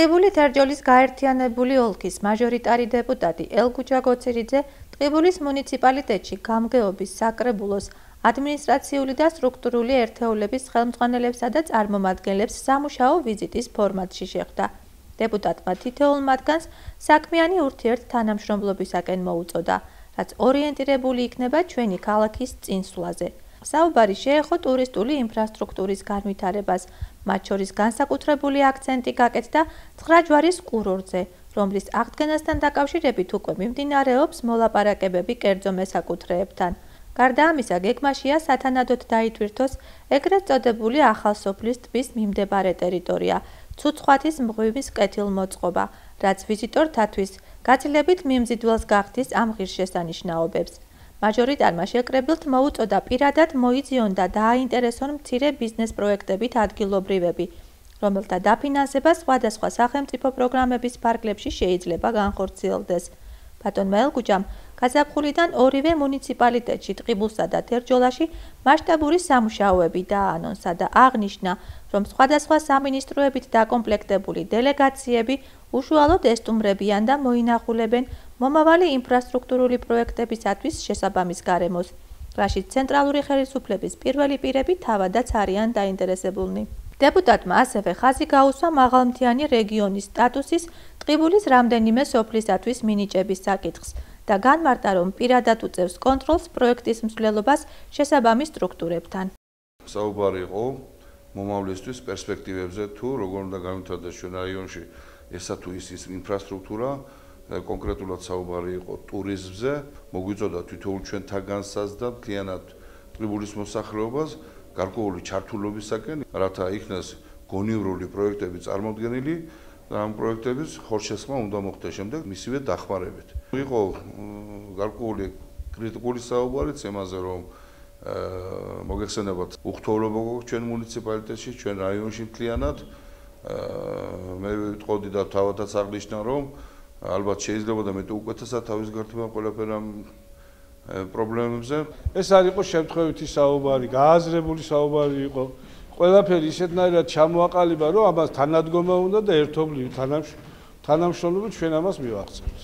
ტყიბული თერჯოლის გაერთიანებული ოლქის მაჟორიტარი დეპუტატი ელგუჯა გოცირიძე ტყიბულის მუნიციპალიტეტში გამგეობის საკრებულოს ადმინისტრაციული და სტრუქტურული ერთეულების ხელმძღვანელებსა და წარმომადგენლებს სამუშაო ვიზიტის ფორმატში შეხვდა. დეპუტატმა თითოეულ მათგანს საქმიანი ურთიერთთანამშრომლობისაკენ მოუწოდა, რაც ორიენტირებული იქნება ჩვენი ქალაქის წინსვლაზე. საუბარი შეეხო ტურისტული ინფრასტრუქტურის განვითარებას, მათ შორის განსაკუთრებული აქცენტი გაკეთდა ცხრაჯვარის კურორტზე, რომლის აღდგენასთან დაკავშირებით უკვე მიმდინარეობს მოლაპარაკებები კერძო მესაკუთრეებთან. გარდა ამისა, გეგმაშია სათანადოდ დაითვირთოს ეგრეთ წოდებული ახალსოფლის ტბის მიმდებარე ტერიტორია, ცუცხვათის მღვიმის კეთილმოწყობა, რაც ვიზიტორთათვის გაცილებით მიმზიდველს გახდის ამ ღირსშესანიშნაობებს. მაჟორიტარმა შეკრებილთ მოუწოდა პირადად მოიძიონ და დააინტერესონ მცირე ბიზნეს პროექტებით ადგილობრივები, რომელთა დაფინანსება სხვადასხვა სახელმწიფო პროგრამების ფარგლებში შეიძლება განხორციელდეს. ბატონმა ელგუჯამ გაზაფხულიდან ორივე მუნიციპალიტეტში ტყიბულსა და თერჯოლაში მასშტაბური სამუშაოები დააანონსა და აღნიშნა, რომ სხვადასხვა სამინისტროებით დაკომპლექტებული დელეგაციები უშუალოდ ესტუმრებიან და მოინახულებენ მომავალი ინფრასტრუქტურული პროექტებისათვის შესაბამის გარემოს, რაშიც ცენტრალური ხელისუფლების პირველი პირები თავადაც არიან დაინტერესებულნი. დეპუტატმა ასევე ხაზი გაუსვა მაღალმთიანი რეგიონის სტატუსის ტყიბულის რამდენიმე სოფლისათვის მინიჭების საკითხს და განმარტა, რომ პირადად უწევს კონტროლს პროექტის მსვლელობას შესაბამის სტრუქტურებთან. საუბარი იყო მომავლისთვის პერსპექტივებზე, თუ როგორ უნდა განვითარდეს ჩვენ რაიონში ესა თუ ის ინფრასტრუქტურა, კონკრეტულად საუბარი იყო ტურიზმზე, მოგვიწოდა თითოეულ ჩვენთაგანსაც და მთლიანად ტყიბულის მოსახლეობას გარკვეული ჩართულობისაკენ, რათა იქნეს გონივრული პროექტები წარმოდგენილი და ამ პროექტების ხორცშესხმა უნდა მოხდეს შემდეგ მისივე დახმარებით. იყო გარკვეული კრიტიკული საუბარიც იმაზე, რომ მოგეხსენებათ უხთოვლობა გვაქვს ჩვენ მუნიციპალიტეტში, ჩვენ რაიონში მთლიანად. მე ვიტყოდი და თავადაც აღნიშნა, რომ ალბათ შეიძლება და მეტი უკეთესად თავის გართება ყველაფერი ამ პრობლემებზე. ეს არ იყო შემთხვევითი საუბარი, გააზრებული საუბარი იყო. ყველაფერი ისეთნაირად ჩამოაყალიბა, რომ ამას თანადგომა უნდა და ერთობლივი თანამშრომლობით ჩვენ ამას მივახცევთ.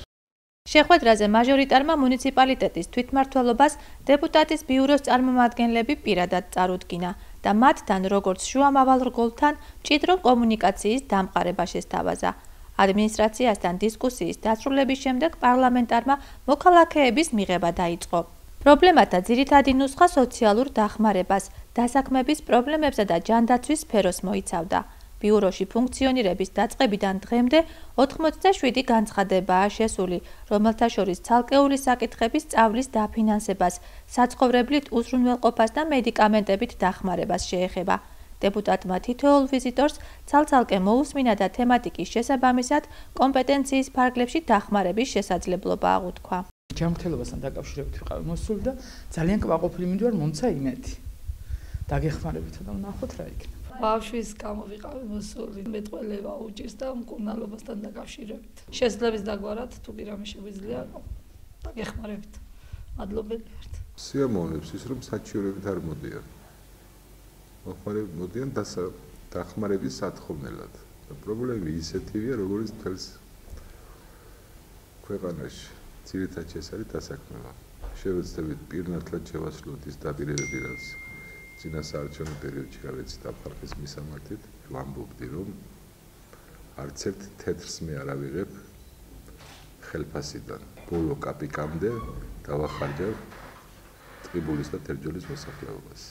შეხვედრაზე მაჟორიტარმა მუნიციპალიტეტის თვითმმართველობას დეპუტატის ბიუროს წარმომადგენლები პირადად წარუდგინა და მათთან, როგორც შუამავალ რგოლთან, მჭიდრო კომუნიკაციის დამყარება შესთავაზა. ადმინისტრაციასთან დისკუსიის დასრულების შემდეგ პარლამენტარმა მოქალაქეების მიღება დაიწყო. პრობლემათა ძირითადი ნუსხა სოციალურ დახმარებას, დასაქმების პრობლემებსა და ჯანდაცვის სფეროს მოიცავდა. ბიუროში ფუნქციონირების დაწყებიდან დღემდე 87 განცხადებაა შესული, რომელთა შორის ცალკეული საკითხების სწავლის დაფინანსებას, საცხოვრებლით უზრუნველყოფას და მედიკამენტებით დახმარებას შეეხება. დეპუტატმა თითოეულ ვიზიტორს ცალ-ცალკე მოусმინა და თემატიკის შესაბამისად კომპეტენციის ფარგლებში დახმარების შესაძლებლობა აღუთქვა. ჯანმრთელობასთან დაკავშირებით ვიყავი მოსული და ძალიან კმაყოფილი მინდვარ მომცა იმედი. დაგეხმარებითა და ვნახოთ რა იქნება. ბავშვის გამო ვიყავი მოსული, მეტყველება უჭირს და მკურნალობასთან დაკავშირებით. შესძლების დაგვარად თუ პირამი შეგვიძლია დაგეხმარებით. მადლობელი ვართ. სიამოვნებს ის, რომ საჩივრებით არ მოდიან. მოდიან დახმარების სათხოვნელად. პრობლემა ისეთივეა, როგორც მთელს ქვეყანაში. ძირითადად ეს არის დასაქმება. შევეცდებით პირნათლად შევასრულოთ ის დაპირებები, რაც წინა საარჩევნო პერიოდში გავეცით ამ ხალხის მისამართით. ვამბობდი, რომ არც ერთ თეთრს მე არ ავიღებ ხელფასიდან. ბოლო კაპიკამდე დავახარჯავ ტყიბულის და თერჯოლის მოსახლეობას.